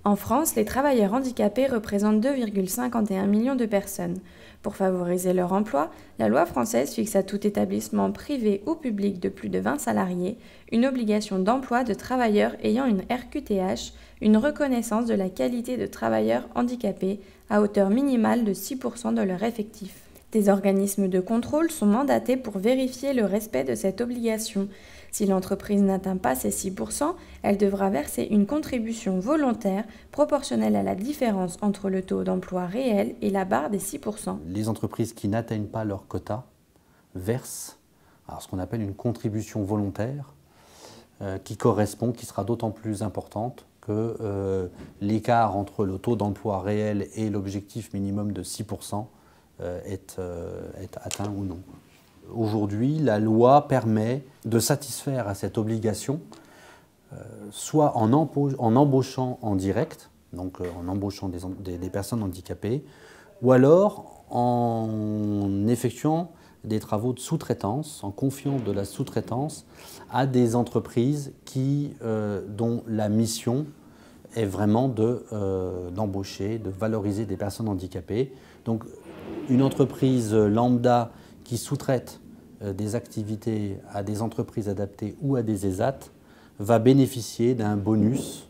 En France, les travailleurs handicapés représentent 2,51 millions de personnes. Pour favoriser leur emploi, la loi française fixe à tout établissement privé ou public de plus de 20 salariés une obligation d'emploi de travailleurs ayant une RQTH, une reconnaissance de la qualité de travailleur handicapé à hauteur minimale de 6% de leur effectif. Des organismes de contrôle sont mandatés pour vérifier le respect de cette obligation. Si l'entreprise n'atteint pas ces 6%, elle devra verser une contribution volontaire proportionnelle à la différence entre le taux d'emploi réel et la barre des 6%. Les entreprises qui n'atteignent pas leur quota versent ce qu'on appelle une contribution volontaire qui sera d'autant plus importante que l'écart entre le taux d'emploi réel et l'objectif minimum de 6% est atteint ou non. Aujourd'hui, la loi permet de satisfaire à cette obligation, soit en embauchant en direct, donc en embauchant des personnes handicapées, ou alors en effectuant des travaux de sous-traitance, en confiant de la sous-traitance à des entreprises dont la mission est vraiment d'embaucher, de valoriser des personnes handicapées. Donc, une entreprise lambda qui sous-traite des activités à des entreprises adaptées ou à des ESAT va bénéficier d'un bonus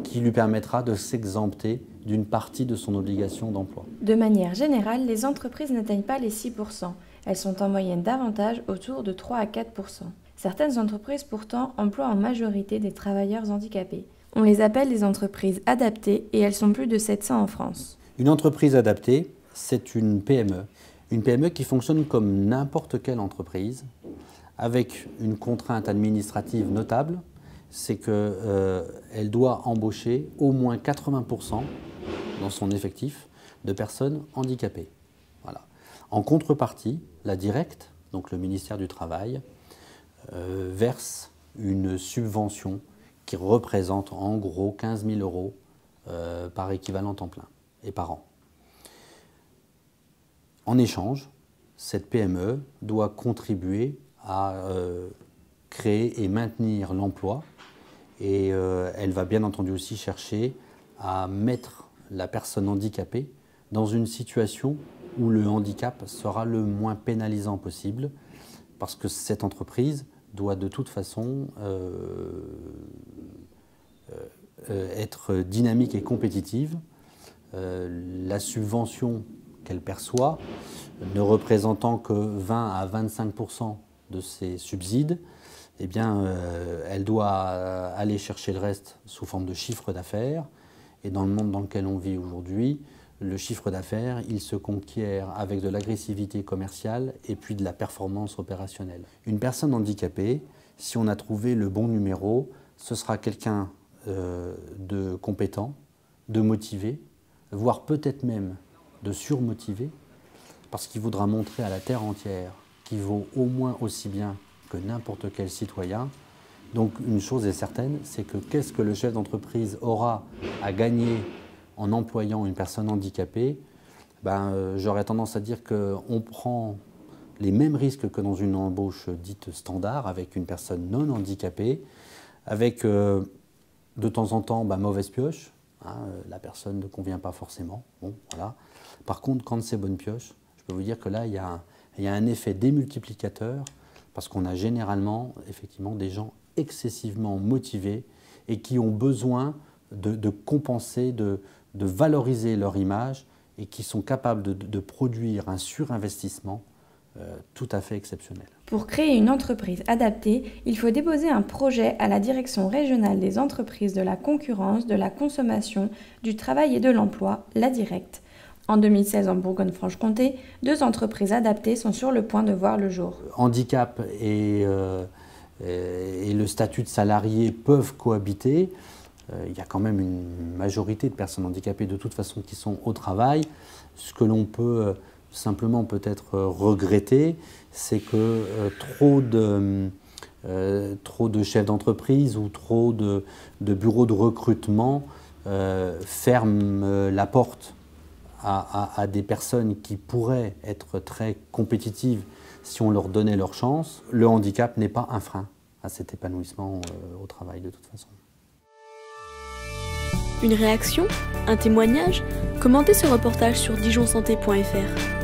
qui lui permettra de s'exempter d'une partie de son obligation d'emploi. De manière générale, les entreprises n'atteignent pas les 6%. Elles sont en moyenne davantage autour de 3 à 4%. Certaines entreprises pourtant emploient en majorité des travailleurs handicapés. On les appelle les entreprises adaptées et elles sont plus de 700 en France. Une entreprise adaptée, c'est une PME. Une PME qui fonctionne comme n'importe quelle entreprise, avec une contrainte administrative notable, c'est qu'elle doit embaucher au moins 80% dans son effectif de personnes handicapées. Voilà. En contrepartie, la directe, donc le ministère du Travail, verse une subvention qui représente en gros 15 000 € par équivalent temps plein et par an. En échange, cette PME doit contribuer à créer et maintenir l'emploi et elle va bien entendu aussi chercher à mettre la personne handicapée dans une situation où le handicap sera le moins pénalisant possible parce que cette entreprise doit de toute façon être dynamique et compétitive. La subvention qu'elle perçoit, ne représentant que 20 à 25% de ses subsides, eh bien, elle doit aller chercher le reste sous forme de chiffre d'affaires. Et dans le monde dans lequel on vit aujourd'hui, le chiffre d'affaires, il se conquiert avec de l'agressivité commerciale et puis de la performance opérationnelle. Une personne handicapée, si on a trouvé le bon numéro, ce sera quelqu'un de compétent, de motivé, voire peut-être même de surmotivé, parce qu'il voudra montrer à la terre entière qu'il vaut au moins aussi bien que n'importe quel citoyen. Donc une chose est certaine, c'est que qu'est-ce que le chef d'entreprise aura à gagner en employant une personne handicapée? J'aurais tendance à dire qu'on prend les mêmes risques que dans une embauche dite standard avec une personne non handicapée, avec de temps en temps mauvaise pioche, la personne ne convient pas forcément. Bon, voilà. Par contre, quand c'est bonne pioche, je peux vous dire que là, il y a un effet démultiplicateur parce qu'on a généralement effectivement des gens excessivement motivés et qui ont besoin de compenser, de valoriser leur image et qui sont capables de produire un surinvestissement tout à fait exceptionnel. Pour créer une entreprise adaptée, il faut déposer un projet à la Direction régionale des entreprises de la concurrence, de la consommation, du travail et de l'emploi, la Directe. En 2016, en Bourgogne-Franche-Comté, 2 entreprises adaptées sont sur le point de voir le jour. Handicap et le statut de salarié peuvent cohabiter. Il y a quand même une majorité de personnes handicapées de toute façon qui sont au travail. Ce que l'on peut simplement peut-être regretter, c'est que trop de chefs d'entreprise ou trop de bureaux de recrutement ferment la porte à des personnes qui pourraient être très compétitives si on leur donnait leur chance. Le handicap n'est pas un frein à cet épanouissement au travail de toute façon. Une réaction? Un témoignage? Commentez ce reportage sur dijonsanté.fr.